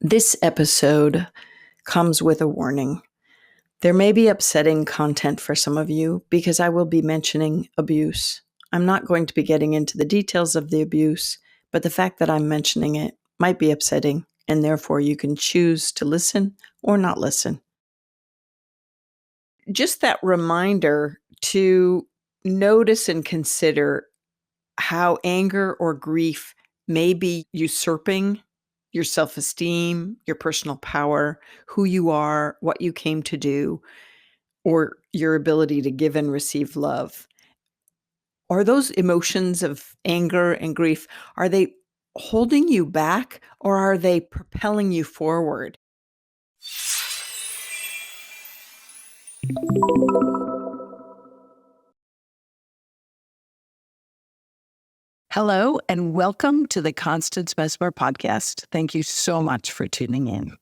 This episode comes with a warning. There may be upsetting content for some of you because I will be mentioning abuse. I'm not going to be getting into the details of the abuse, but the fact that I'm mentioning it might be upsetting, and therefore you can choose to listen or not listen. Just that reminder to notice and consider how anger or grief may be usurping your self-esteem, your personal power, who you are, what you came to do, or your ability to give and receive love. Are those emotions of anger and grief, are they holding you back or are they propelling you forward? Hello, and welcome to the Constance Messmer Podcast. Thank you so much for tuning in.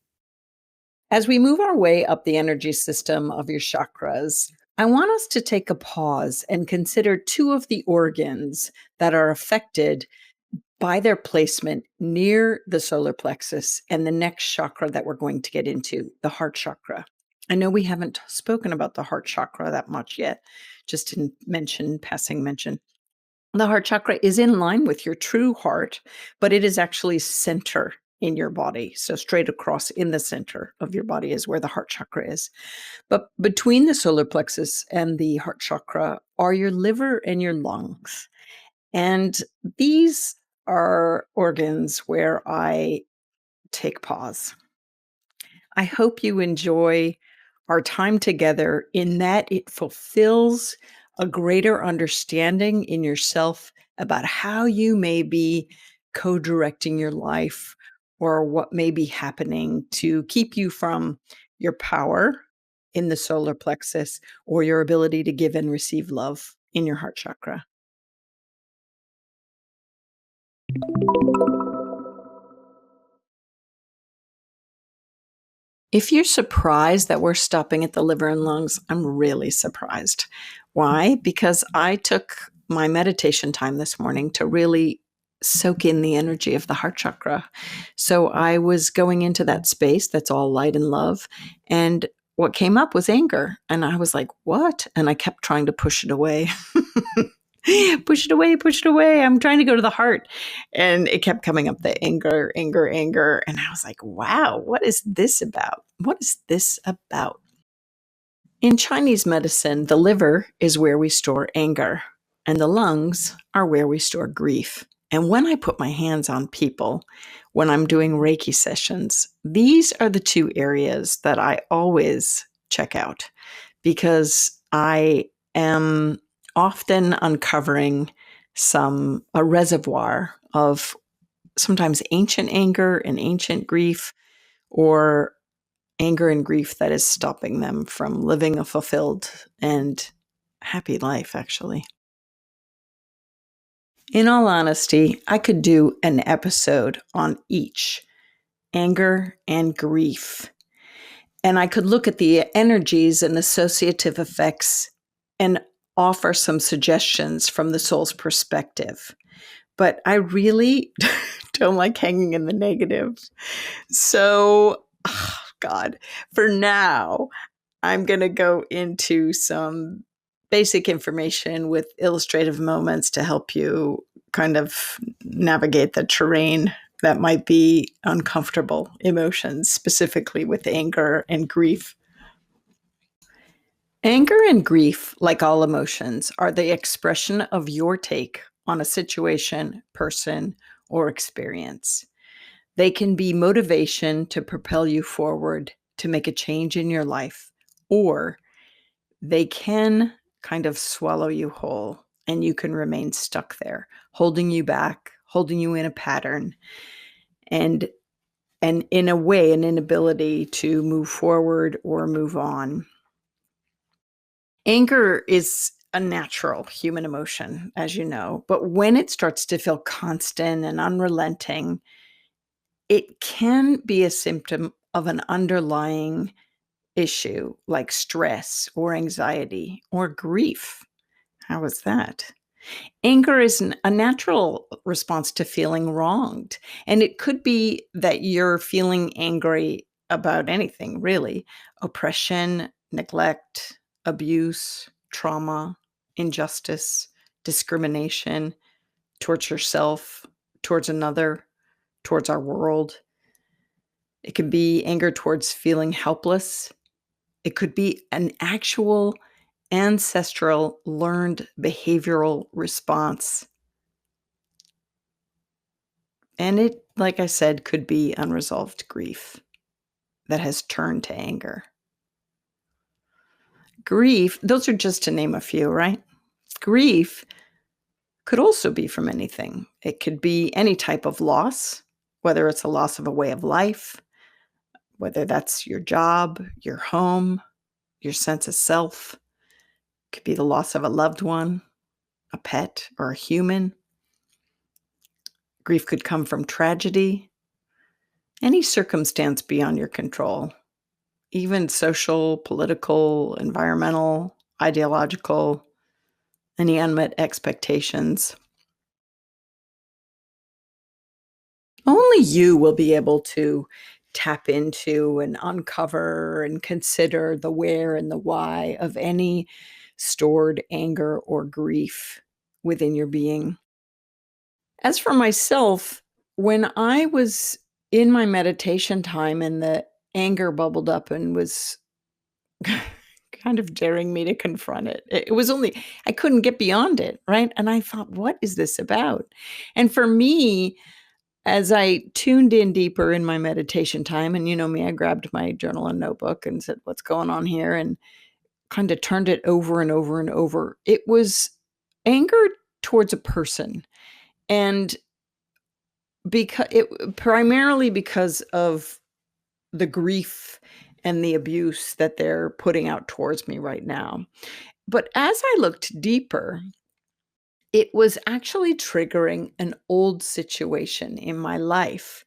As we move our way up the energy system of your chakras, I want us to take a pause and consider two of the organs that are affected by their placement near the solar plexus and the next chakra that we're going to get into, the heart chakra. I know we haven't spoken about the heart chakra that much yet, just to passing mention. The heart chakra is in line with your true heart, but it is actually center in your body. So straight across in the center of your body is where the heart chakra is. But between the solar plexus and the heart chakra are your liver and your lungs. And these are organs where I take pause. I hope you enjoy our time together in that it fulfills a greater understanding in yourself about how you may be co-directing your life or what may be happening to keep you from your power in the solar plexus or your ability to give and receive love in your heart chakra. If you're surprised that we're stopping at the liver and lungs, I'm really surprised. Why? Because I took my meditation time this morning to really soak in the energy of the heart chakra. So I was going into that space that's all light and love. And what came up was anger. And I was like, what? And I kept trying to push it away. Push it away, push it away. I'm trying to go to the heart. And it kept coming up, the anger, anger, anger. And I was like, wow, what is this about? What is this about? In Chinese medicine, the liver is where we store anger, and the lungs are where we store grief. And when I put my hands on people, when I'm doing Reiki sessions, these are the two areas that I always check out because I am often uncovering a reservoir of sometimes ancient anger and ancient grief, or anger and grief that is stopping them from living a fulfilled and happy life, actually. In all honesty, I could do an episode on each, anger and grief. And I could look at the energies and associative effects and offer some suggestions from the soul's perspective. But I really don't like hanging in the negative. So, oh God, for now, I'm going to go into some basic information with illustrative moments to help you kind of navigate the terrain that might be uncomfortable emotions, specifically with anger and grief. Anger and grief, like all emotions, are the expression of your take on a situation, person, or experience. They can be motivation to propel you forward to make a change in your life, or they can kind of swallow you whole and you can remain stuck there, holding you back, holding you in a pattern, and in a way, an inability to move forward or move on. Anger is a natural human emotion, as you know, but when it starts to feel constant and unrelenting, it can be a symptom of an underlying issue like stress or anxiety or grief. How is that? Anger is a natural response to feeling wronged. And it could be that you're feeling angry about anything, really: oppression, neglect, abuse, trauma, injustice, discrimination towards yourself, towards another, towards our world. It can be anger towards feeling helpless. It could be an actual ancestral learned behavioral response. And it, like I said, could be unresolved grief that has turned to anger. Grief, those are just to name a few, right? Grief could also be from anything. It could be any type of loss, whether it's a loss of a way of life, whether that's your job, your home, your sense of self. It could be the loss of a loved one, a pet, or a human. Grief could come from tragedy, any circumstance beyond your control, even social, political, environmental, ideological, any unmet expectations. Only you will be able to tap into and uncover and consider the where and the why of any stored anger or grief within your being. As for myself, when I was in my meditation time and the anger bubbled up and was kind of daring me to confront it. It was only I couldn't get beyond it, right? And I thought, "What is this about?" And for me, as I tuned in deeper in my meditation time, and you know me, I grabbed my journal and notebook and said, "What's going on here?" And kinda turned it over and over and over. It was anger towards a person, and primarily because of the grief and the abuse that they're putting out towards me right now. But as I looked deeper, it was actually triggering an old situation in my life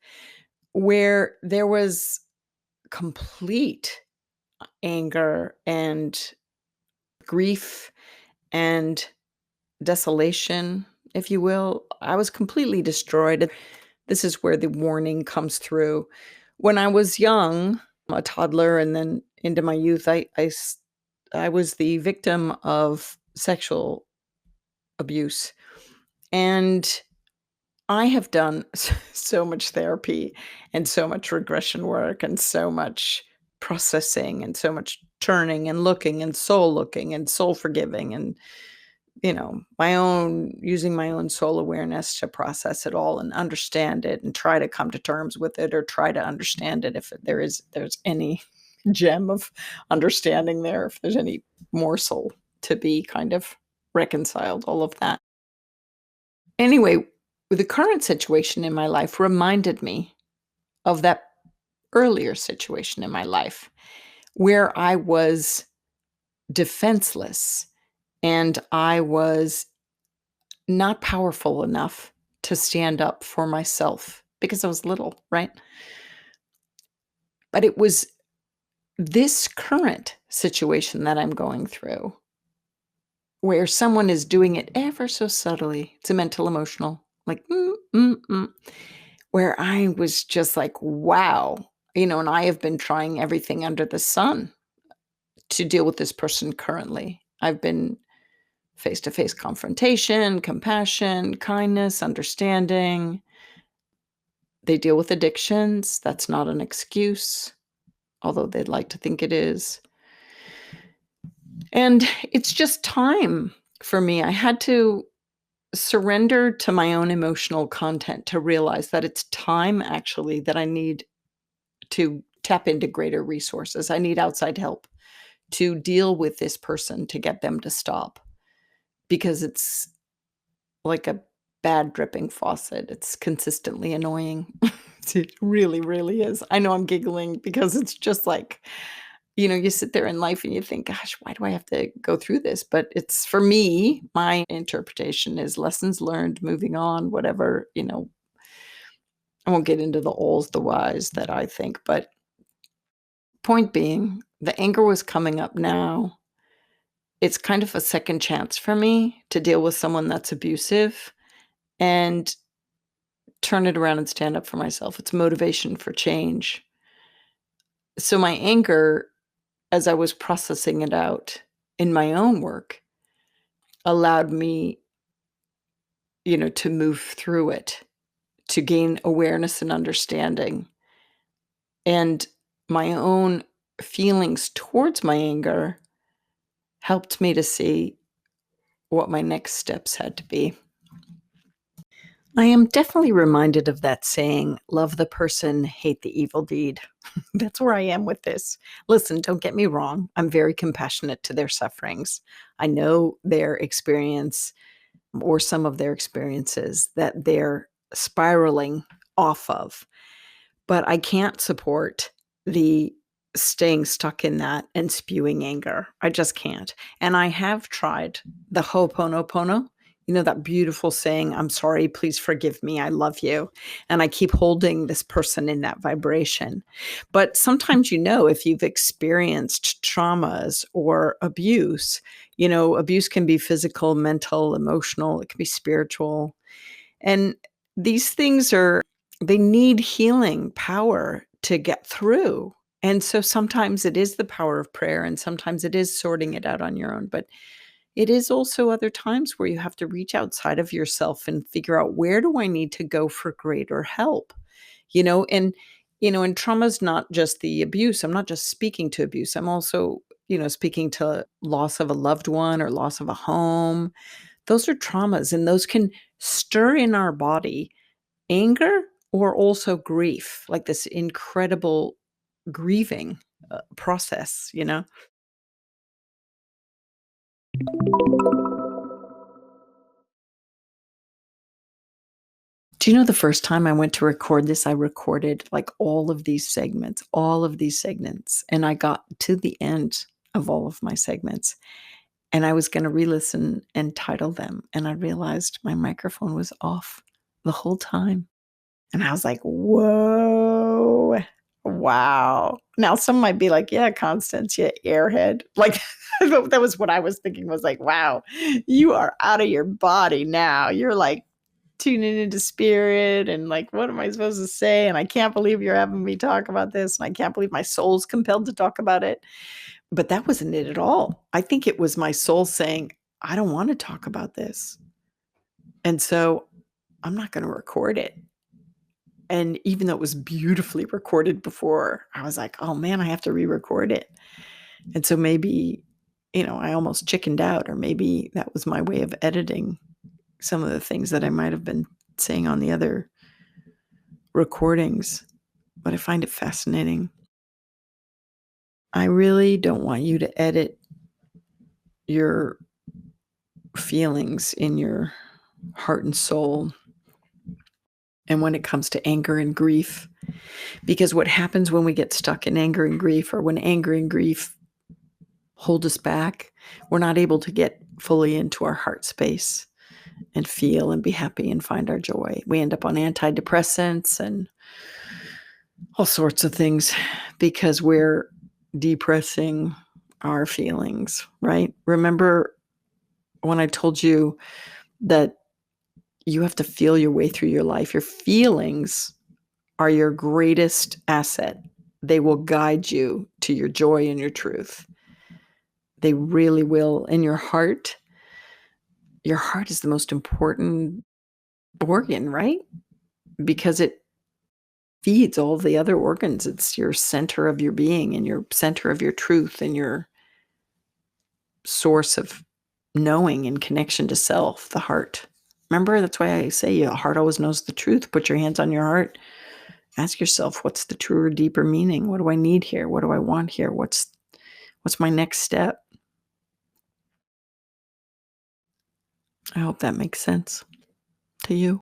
where there was complete anger and grief and desolation, if you will. I was completely destroyed. This is where the warning comes through. When I was young, a toddler, and then into my youth, I was the victim of sexual abuse. And I have done so much therapy and so much regression work and so much processing and so much turning and looking and soul forgiving and, using my own soul awareness to process it all and understand it and try to come to terms with it or try to understand it if there's any gem of understanding there, if there's any morsel to be kind of reconciled, all of that. Anyway, the current situation in my life reminded me of that earlier situation in my life where I was defenseless and I was not powerful enough to stand up for myself because I was little, right? But it was this current situation that I'm going through where someone is doing it ever so subtly. It's a mental emotional, like, where I was just like, wow, and I have been trying everything under the sun to deal with this person currently. I've been face to face confrontation, compassion, kindness, understanding. They deal with addictions. That's not an excuse, although they'd like to think it is. And it's just time for me. I had to surrender to my own emotional content to realize that it's time actually that I need to tap into greater resources. I need outside help to deal with this person to get them to stop because it's like a bad dripping faucet. It's consistently annoying. It really, really is. I know I'm giggling because it's just like, you sit there in life and you think, gosh, why do I have to go through this? But it's for me, my interpretation is lessons learned, moving on, whatever, I won't get into the alls, the whys that I think, but point being, the anger was coming up now it's kind of a second chance for me to deal with someone that's abusive and turn it around and stand up for myself. It's motivation for change. So my anger, as I was processing it out in my own work, allowed me, to move through it, to gain awareness and understanding. And my own feelings towards my anger helped me to see what my next steps had to be. I am definitely reminded of that saying, love the person, hate the evil deed. That's where I am with this. Listen, don't get me wrong. I'm very compassionate to their sufferings. I know their experience or some of their experiences that they're spiraling off of. But I can't support the staying stuck in that and spewing anger. I just can't. And I have tried the Ho'oponopono, that beautiful saying, I'm sorry, please forgive me, I love you. And I keep holding this person in that vibration. But sometimes, if you've experienced traumas or abuse, abuse can be physical, mental, emotional, it can be spiritual. And these things they need healing power to get through. And so sometimes it is the power of prayer and sometimes it is sorting it out on your own. But it is also other times where you have to reach outside of yourself and figure out, where do I need to go for greater help? And trauma is not just the abuse. I'm not just speaking to abuse. I'm also, speaking to loss of a loved one or loss of a home. Those are traumas, and those can stir in our body anger or also grief, like this incredible grieving process. Do you know the first time I went to record this, I recorded like all of these segments, and I got to the end of all of my segments, and I was going to re-listen and title them, and I realized my microphone was off the whole time. And I was like, whoa, wow. Now some might be like, yeah, Constance, you airhead. Like that was what I was thinking, was like, wow, you are out of your body now. You're like tuning into spirit and like, what am I supposed to say? And I can't believe you're having me talk about this. And I can't believe my soul's compelled to talk about it. But that wasn't it at all. I think it was my soul saying, I don't want to talk about this. And so I'm not going to record it. And even though it was beautifully recorded before, I was like, oh man, I have to re-record it. And so maybe, I almost chickened out, or maybe that was my way of editing some of the things that I might have been saying on the other recordings. But I find it fascinating. I really don't want you to edit your feelings in your heart and soul. And when it comes to anger and grief, because what happens when we get stuck in anger and grief, or when anger and grief hold us back, we're not able to get fully into our heart space and feel and be happy and find our joy. We end up on antidepressants and all sorts of things because we're depressing our feelings, right? Remember when I told you that you have to feel your way through your life? Your feelings are your greatest asset. They will guide you to your joy and your truth. They really will. And your heart is the most important organ, right? Because it feeds all the other organs. It's your center of your being and your center of your truth and your source of knowing and connection to self, the heart. Remember, that's why I say your heart always knows the truth. Put your hands on your heart. Ask yourself, what's the truer, deeper meaning? What do I need here? What do I want here? What's my next step? I hope that makes sense to you.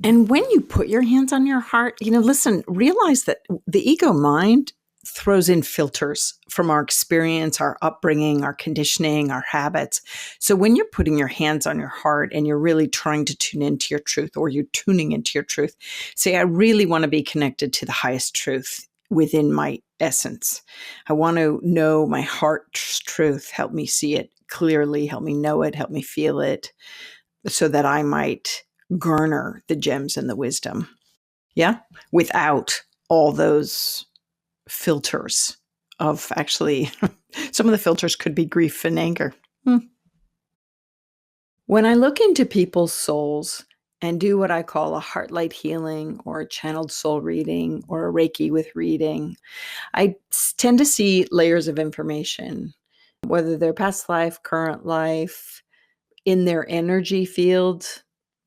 And when you put your hands on your heart, listen, realize that the ego mind throws in filters from our experience, our upbringing, our conditioning, our habits. So when you're putting your hands on your heart and you're really trying to tune into your truth, or you're tuning into your truth, say, I really want to be connected to the highest truth within my essence. I want to know my heart's truth. Help me see it clearly, help me know it, help me feel it, so that I might garner the gems and the wisdom. Yeah. Without all those filters of actually, some of the filters could be grief and anger. When I look into people's souls and do what I call a heart light healing or a channeled soul reading or a Reiki with reading, I tend to see layers of information, whether they're past life, current life, in their energy field,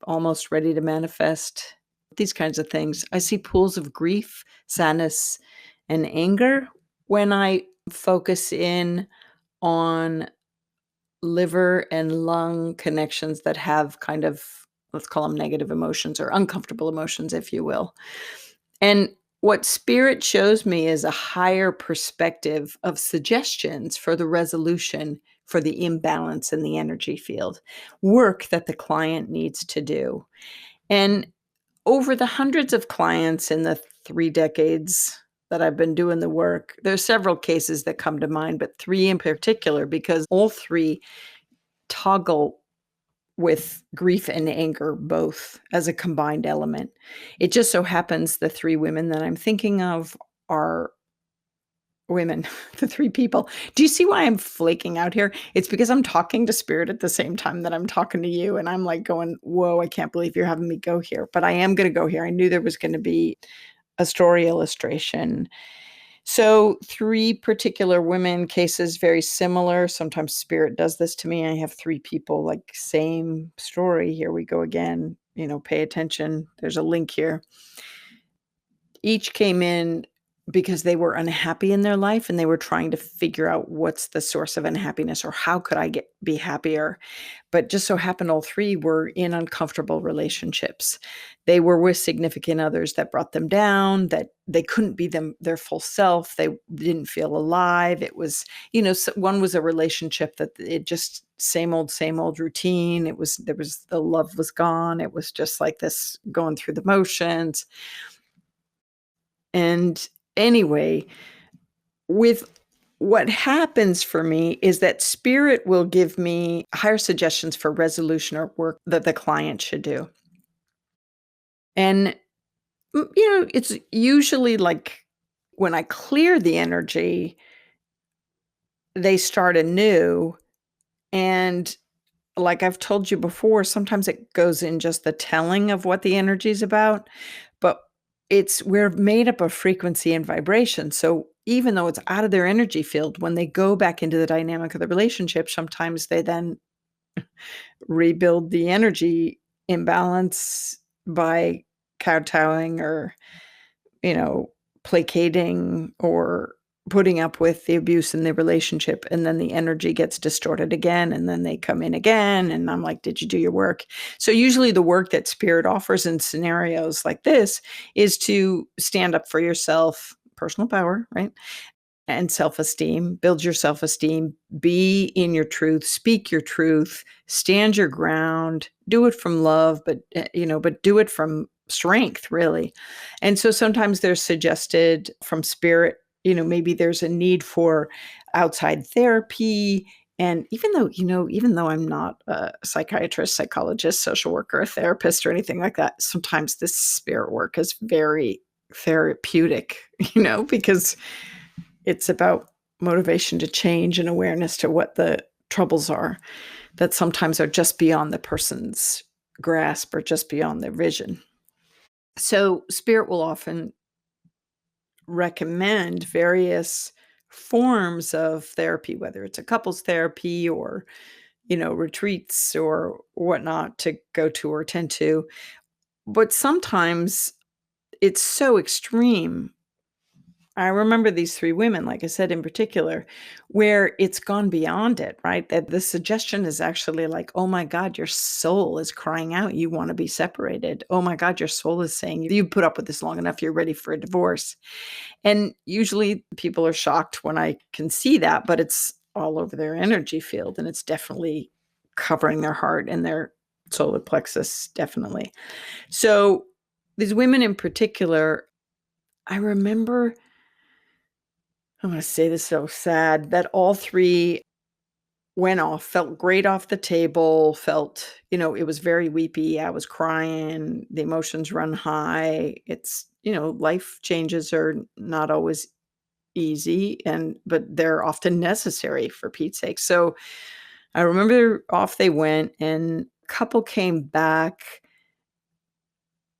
almost ready to manifest, these kinds of things. I see pools of grief, sadness, and anger when I focus in on liver and lung connections that have kind of, let's call them negative emotions or uncomfortable emotions, if you will. And what spirit shows me is a higher perspective of suggestions for the resolution for the imbalance in the energy field, work that the client needs to do. And over the hundreds of clients in the 3 decades that I've been doing the work, there's several cases that come to mind, but 3 in particular, because all 3 toggle with grief and anger both as a combined element. It just so happens the 3 women that I'm thinking of are women, the 3 people. Do you see why I'm flaking out here? It's because I'm talking to spirit at the same time that I'm talking to you, and I'm like going, "Whoa, I can't believe you're having me go here." But I am gonna go here. I knew there was gonna be a story illustration. So 3 particular women cases, very similar. Sometimes spirit does this to me. I have 3 people, like, same story. Here we go again. Pay attention. There's a link here. Each came in because they were unhappy in their life and they were trying to figure out what's the source of unhappiness or how could I be happier. But just so happened all 3 were in uncomfortable relationships. They were with significant others that brought them down, that they couldn't be their full self. They didn't feel alive. It was, one was a relationship that it just same old routine. The love was gone. It was just like this going through the motions. And anyway, with what happens for me is that spirit will give me higher suggestions for resolution or work that the client should do. And, it's usually like when I clear the energy, they start anew. And like I've told you before, sometimes it goes in just the telling of what the energy is about, but we're made up of frequency and vibration. So even though it's out of their energy field, when they go back into the dynamic of the relationship, sometimes they then rebuild the energy imbalance by kowtowing or, you know, placating or putting up with the abuse in the relationship, and then the energy gets distorted again, and then they come in again, and I'm like, "Did you do your work?" So usually the work that spirit offers in scenarios like this is to stand up for yourself, personal power, right? And self-esteem, build your self-esteem, be in your truth, speak your truth, stand your ground, do it from love, but do it from strength, really. And so sometimes there's suggested from spirit, maybe there's a need for outside therapy. And even though I'm not a psychiatrist, psychologist, social worker, a therapist, or anything like that, sometimes this spirit work is very therapeutic, because it's about motivation to change and awareness to what the troubles are that sometimes are just beyond the person's grasp or just beyond their vision. So spirit will often recommend various forms of therapy, whether it's a couples therapy or, retreats or whatnot to go to or attend to. But sometimes it's so extreme I remember these three women, like I said, in particular, where it's gone beyond it, right? That the suggestion is actually like, oh my God, your soul is crying out. You want to be separated. Oh my God, your soul is saying, you put up with this long enough. You're ready for a divorce. And usually people are shocked when I can see that, but it's all over their energy field. And it's definitely covering their heart and their solar plexus, definitely. So these women in particular, I remember, I'm going to say this so sad, that all three went off, felt great off the table, felt, it was very weepy. I was crying. The emotions run high. It's, life changes are not always easy, but they're often necessary, for Pete's sake. So I remember off they went, and a couple came back,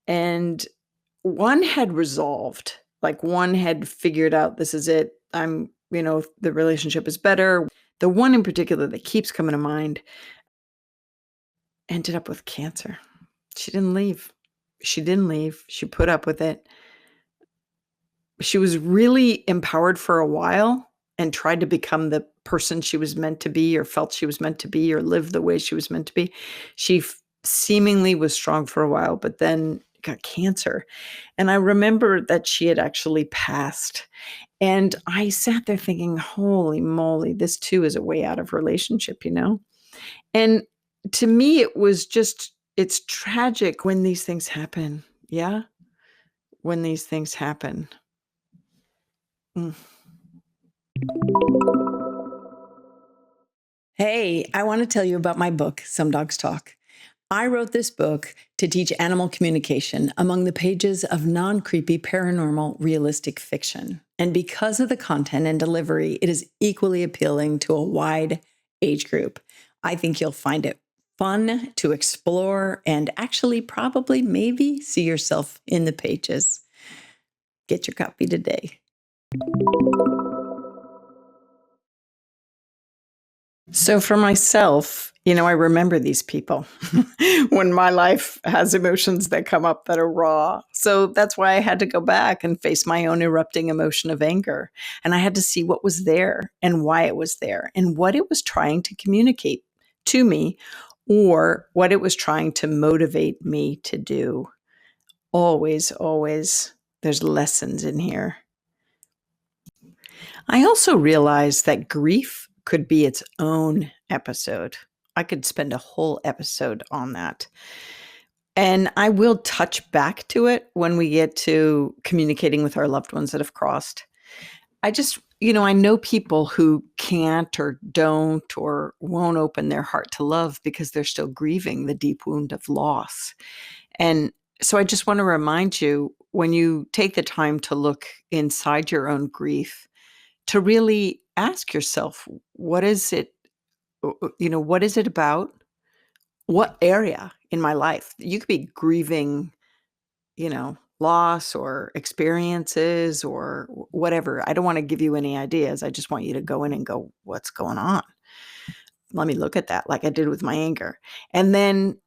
and one had resolved, like one had figured out, this is it. The relationship is better. The one in particular that keeps coming to mind ended up with cancer. She didn't leave. She didn't leave. She put up with it. She was really empowered for a while and tried to become the person she was meant to be, or felt she was meant to be, or live the way she was meant to be. She seemingly was strong for a while, but then got cancer. And I remember that she had actually passed. And I sat there thinking, holy moly, this too is a way out of relationship, And to me, it's tragic when these things happen. Yeah. When these things happen. Mm. Hey, I want to tell you about my book, Some Dogs Talk. I wrote this book to teach animal communication among the pages of non-creepy paranormal realistic fiction. And because of the content and delivery, it is equally appealing to a wide age group. I think you'll find it fun to explore and actually probably maybe see yourself in the pages. Get your copy today. So for myself, I remember these people when my life has emotions that come up that are raw. So that's why I had to go back and face my own erupting emotion of anger. And I had to see what was there and why it was there and what it was trying to communicate to me, or what it was trying to motivate me to do. Always, always, there's lessons in here. I also realized that grief could be its own episode. I could spend a whole episode on that. And I will touch back to it when we get to communicating with our loved ones that have crossed. I know people who can't or don't or won't open their heart to love because they're still grieving the deep wound of loss. And so I just want to remind you, when you take the time to look inside your own grief, to really ask yourself, what is it? What is it about? What area in my life? You could be grieving, loss or experiences or whatever. I don't want to give you any ideas. I just want you to go in and go, what's going on? Let me look at that, like I did with my anger. And then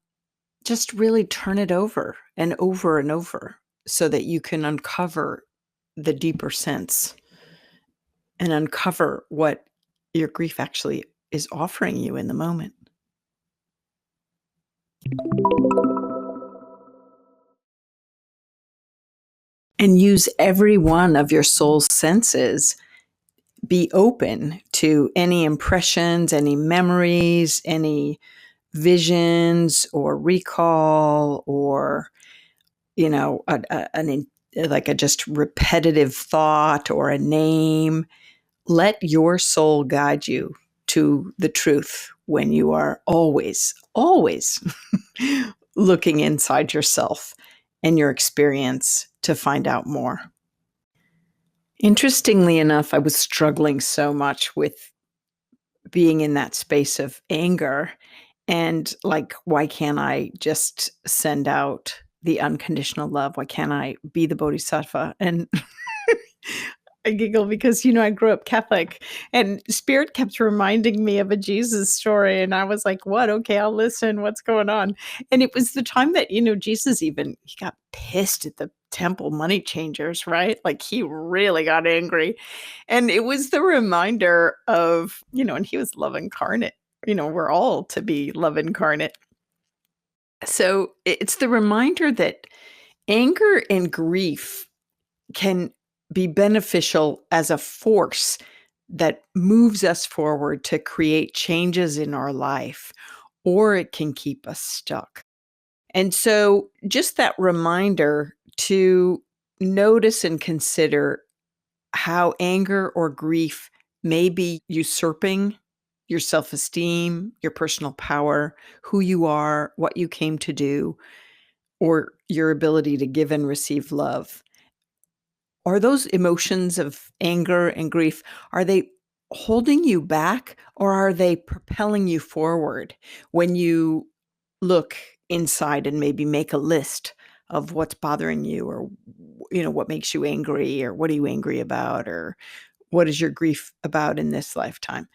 just really turn it over and over so that you can uncover the deeper sense and uncover what your grief actually is offering you in the moment. And use every one of your soul's senses. Be open to any impressions, any memories, any visions or recall, or, like a just repetitive thought or a name. Let your soul guide you to the truth when you are always, always looking inside yourself and your experience to find out more. Interestingly enough, I was struggling so much with being in that space of anger and like, why can't I just send out the unconditional love? Why can't I be the bodhisattva? And I giggle because, I grew up Catholic, and Spirit kept reminding me of a Jesus story. And I was like, what? Okay, I'll listen. What's going on? And it was the time that, Jesus he got pissed at the temple money changers, right? Like he really got angry. And it was the reminder of, and he was love incarnate. We're all to be love incarnate. So it's the reminder that anger and grief can be beneficial as a force that moves us forward to create changes in our life, or it can keep us stuck. And so, just that reminder to notice and consider how anger or grief may be usurping your self esteem, your personal power, who you are, what you came to do, or your ability to give and receive love. Are those emotions of anger and grief, are they holding you back or are they propelling you forward when you look inside and maybe make a list of what's bothering you, or what makes you angry, or what are you angry about, or what is your grief about in this lifetime?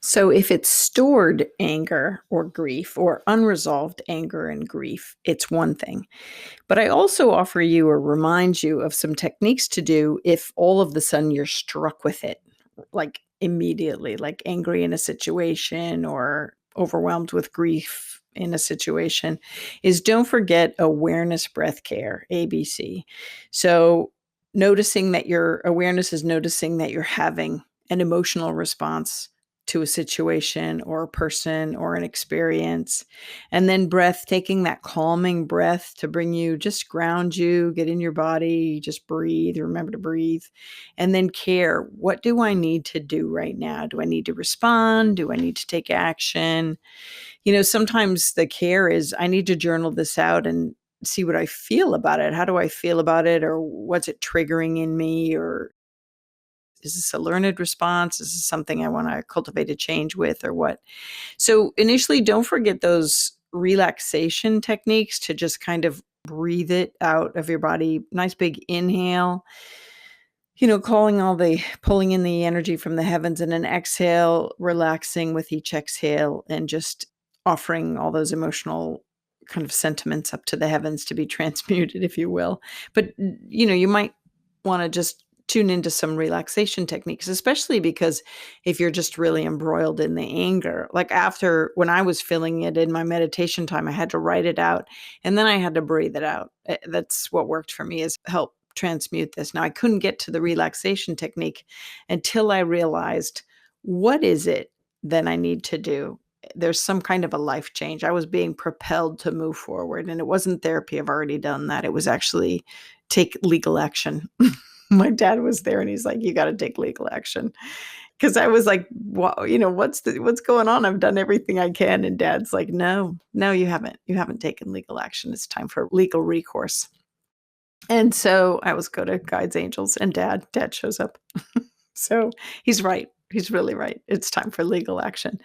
So if it's stored anger or grief or unresolved anger and grief, it's one thing. But I also offer you or remind you of some techniques to do if all of the sudden you're struck with it, like immediately, like angry in a situation or overwhelmed with grief in a situation, is don't forget awareness breath care, ABC. So noticing that your awareness is noticing that you're having an emotional response to a situation or a person or an experience. And then breath, taking that calming breath to bring you, just ground you, get in your body, just breathe, remember to breathe. And then care. What do I need to do right now? Do I need to respond? Do I need to take action? Sometimes the care is I need to journal this out and see what I feel about it. How do I feel about it? Or what's it triggering in me? Or is this a learned response? Is this something I want to cultivate a change with, or what? So initially, don't forget those relaxation techniques to just kind of breathe it out of your body. Nice big inhale, pulling in the energy from the heavens, and an exhale, relaxing with each exhale and just offering all those emotional kind of sentiments up to the heavens to be transmuted, if you will. But, you might want to just tune into some relaxation techniques, especially because if you're just really embroiled in the anger, like when I was feeling it in my meditation time, I had to write it out and then I had to breathe it out. That's what worked for me, is help transmute this. Now, I couldn't get to the relaxation technique until I realized, what is it that I need to do? There's some kind of a life change. I was being propelled to move forward, and it wasn't therapy. I've already done that. It was actually take legal action. My dad was there and he's like, you got to take legal action. Cause I was like, wow, what's going on? I've done everything I can. And dad's like, no, you haven't. You haven't taken legal action. It's time for legal recourse. And so I always go to guides, angels, and dad shows up. So he's right. He's really right. It's time for legal action.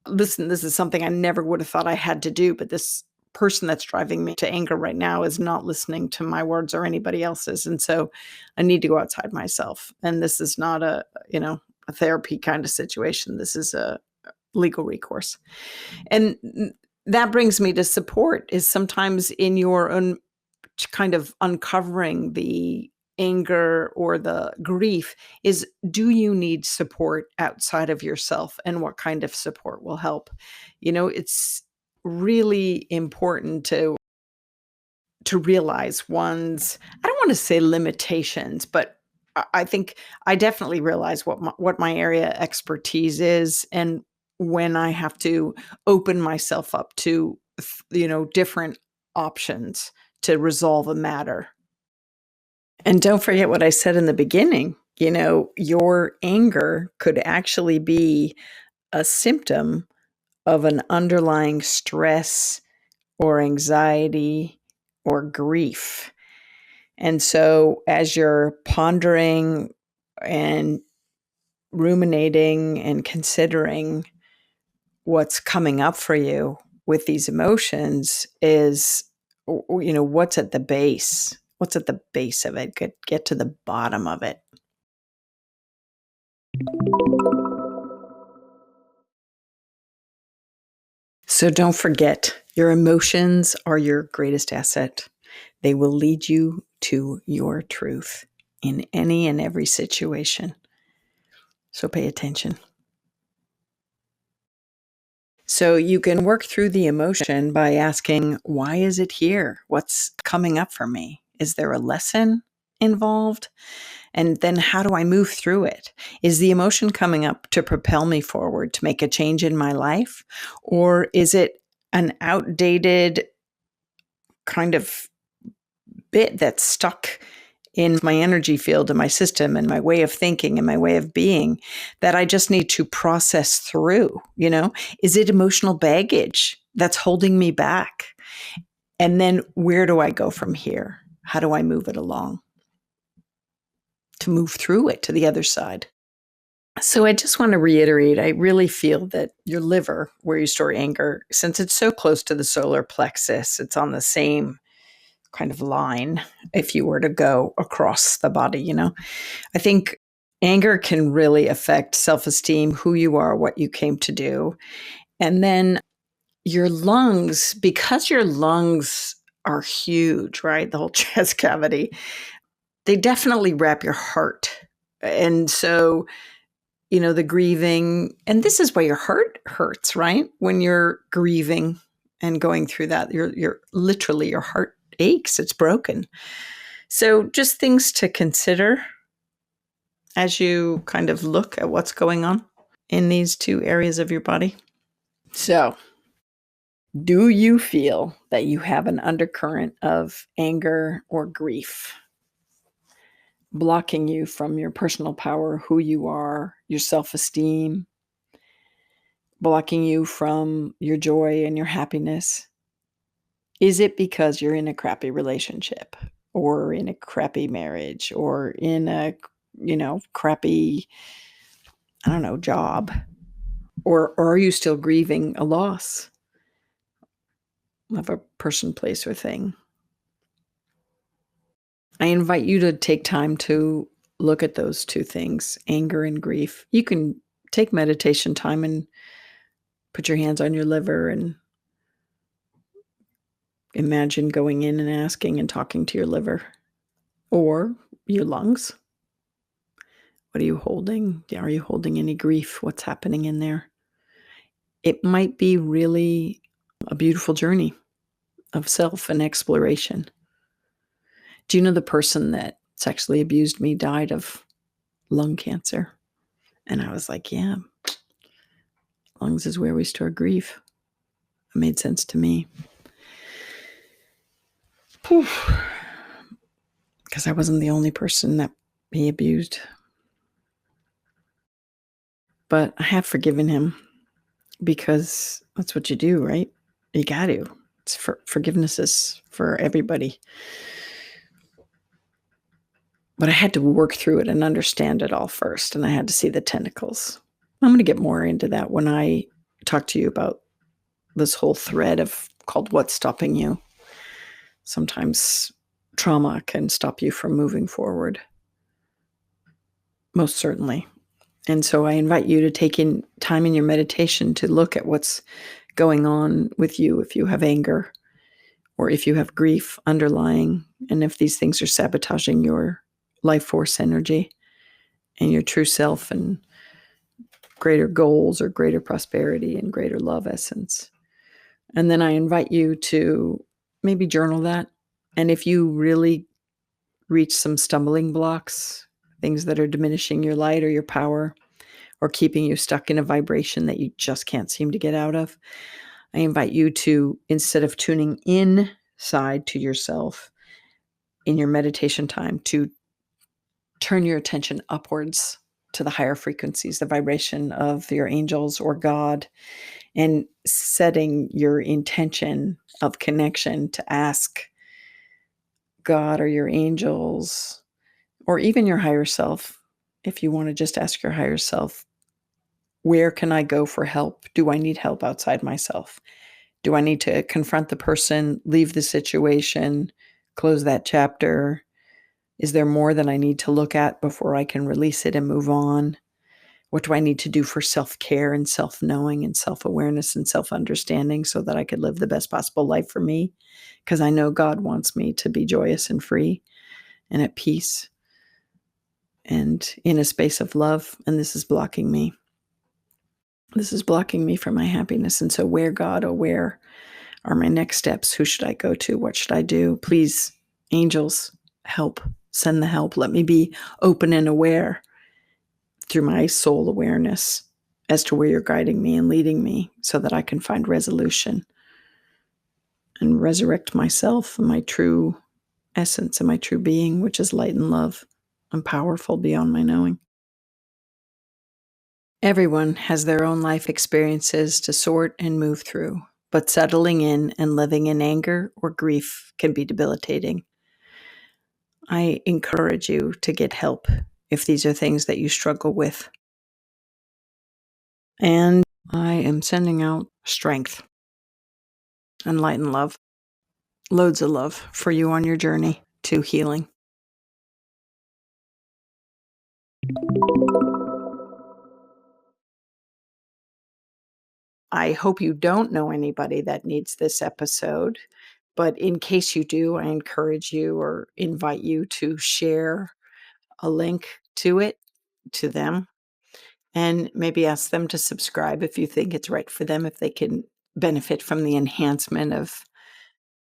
Listen, this is something I never would have thought I had to do, but this person that's driving me to anger right now is not listening to my words or anybody else's. And so I need to go outside myself. And this is not a therapy kind of situation. This is a legal recourse. And that brings me to support, is sometimes in your own kind of uncovering the anger or the grief, is, do you need support outside of yourself, and what kind of support will help? It's really important to realize one's, I don't want to say limitations, but I think I definitely realize what my area expertise is, and when I have to open myself up to different options to resolve a matter. And don't forget what I said in the beginning. Your anger could actually be a symptom of an underlying stress or anxiety or grief. And so as you're pondering and ruminating and considering what's coming up for you with these emotions, is, what's at the base? What's at the base of it? Get to the bottom of it. So don't forget, your emotions are your greatest asset. They will lead you to your truth in any and every situation. So pay attention. So you can work through the emotion by asking, why is it here? What's coming up for me? Is there a lesson involved? And then how do I move through it? Is the emotion coming up to propel me forward, to make a change in my life? Or is it an outdated kind of bit that's stuck in my energy field and my system and my way of thinking and my way of being that I just need to process through? Is it emotional baggage that's holding me back? And then where do I go from here? How do I move it along to move through it to the other side? So I just want to reiterate, I really feel that your liver, where you store anger, since it's so close to the solar plexus, it's on the same kind of line if you were to go across the body. I think anger can really affect self-esteem, who you are, what you came to do. And then your lungs, because your lungs are huge, right? The whole chest cavity, they definitely wrap your heart. And so, the grieving, and this is why your heart hurts, right? When you're grieving and going through that, you're literally, your heart aches, it's broken. So just things to consider as you kind of look at what's going on in these two areas of your body. So, do you feel that you have an undercurrent of anger or grief blocking you from your personal power, who you are, your self-esteem, blocking you from your joy and your happiness? Is it because you're in a crappy relationship or in a crappy marriage or in a, crappy, job? Or are you still grieving a loss of a person, place, or thing? I invite you to take time to look at those two things, anger and grief. You can take meditation time and put your hands on your liver and imagine going in and asking and talking to your liver or your lungs. What are you holding? Are you holding any grief? What's happening in there? It might be really a beautiful journey of self and exploration. Do you know the person that sexually abused me died of lung cancer? And I was like, yeah, lungs is where we store grief. It made sense to me. Because I wasn't the only person that he abused. But I have forgiven him because that's what you do, right? You got to. Forgiveness is for everybody. But I had to work through it and understand it all first. And I had to see the tentacles. I'm going to get more into that when I talk to you about this whole thread of called What's Stopping You. Sometimes trauma can stop you from moving forward. Most certainly. And so I invite you to take in time in your meditation to look at what's going on with you if you have anger or if you have grief underlying, and if these things are sabotaging your life force energy and your true self and greater goals or greater prosperity and greater love essence. And then I invite you to maybe journal that. And if you really reach some stumbling blocks, things that are diminishing your light or your power or keeping you stuck in a vibration that you just can't seem to get out of, I invite you to, instead of tuning inside to yourself in your meditation time, to turn your attention upwards to the higher frequencies, the vibration of your angels or God, and setting your intention of connection to ask God or your angels, or even your higher self, if you want to just ask your higher self, where can I go for help? Do I need help outside myself? Do I need to confront the person, leave the situation, close that chapter? Is there more that I need to look at before I can release it and move on? What do I need to do for self-care and self-knowing and self-awareness and self-understanding so that I could live the best possible life for me? Because I know God wants me to be joyous and free and at peace and in a space of love. And this is blocking me. This is blocking me from my happiness. And so where, God, oh, where are my next steps? Who should I go to? What should I do? Please, angels, help. Send the help. Let me be open and aware through my soul awareness as to where you're guiding me and leading me so that I can find resolution and resurrect myself and my true essence and my true being, which is light and love. I'm powerful beyond my knowing. Everyone has their own life experiences to sort and move through, but settling in and living in anger or grief can be debilitating. I encourage you to get help if these are things that you struggle with. And I am sending out strength and light and love. Loads of love for you on your journey to healing. I hope you don't know anybody that needs this episode, but in case you do, I encourage you or invite you to share a link to it to them and maybe ask them to subscribe if you think it's right for them, if they can benefit from the enhancement of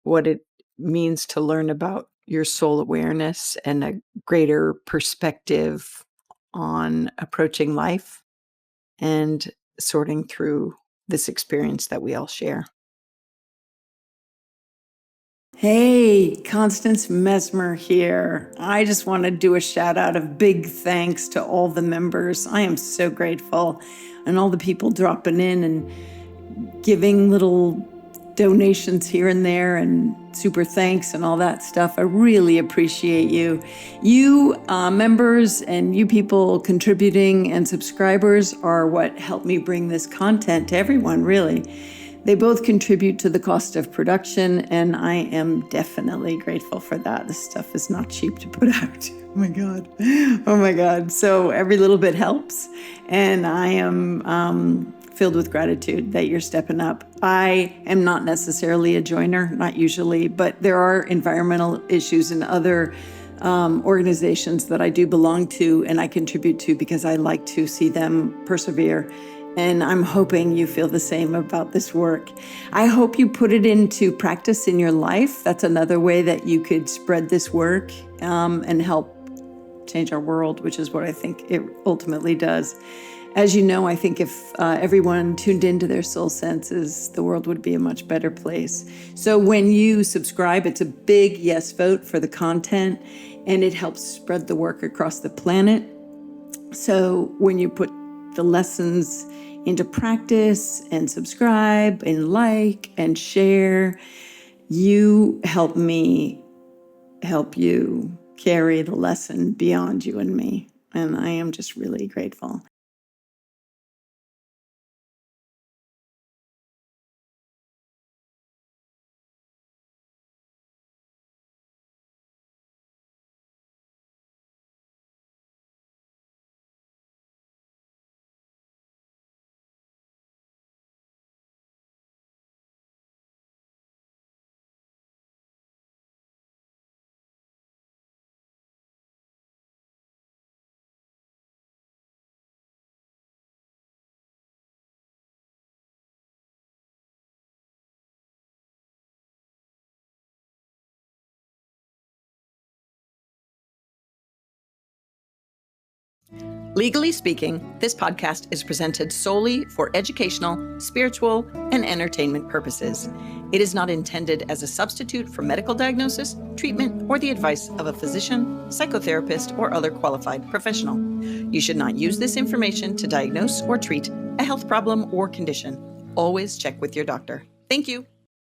what it means to learn about your soul awareness and a greater perspective on approaching life and sorting through this experience that we all share. Hey, Constance Messmer here. I just want to do a shout out of big thanks to all the members. I am so grateful. And all the people dropping in and giving little donations here and there and super thanks and all that stuff. I really appreciate you. You members and you people contributing and subscribers are what helped me bring this content to everyone, really. They both contribute to the cost of production, and I am definitely grateful for that. This stuff is not cheap to put out. Oh my God. Oh my God. So every little bit helps, and I am filled with gratitude that you're stepping up. I am not necessarily a joiner, not usually, but there are environmental issues in other organizations that I do belong to and I contribute to because I like to see them persevere. And I'm hoping you feel the same about this work. I hope you put it into practice in your life. That's another way that you could spread this work and help change our world, which is what I think it ultimately does. As you know, I think if everyone tuned into their soul senses, the world would be a much better place. So when you subscribe, it's a big yes vote for the content, and it helps spread the work across the planet. So when you put the lessons into practice and subscribe and like and share, you help me help you carry the lesson beyond you and me. And I am just really grateful. Legally speaking, this podcast is presented solely for educational, spiritual, and entertainment purposes. It is not intended as a substitute for medical diagnosis, treatment, or the advice of a physician, psychotherapist, or other qualified professional. You should not use this information to diagnose or treat a health problem or condition. Always check with your doctor. Thank you.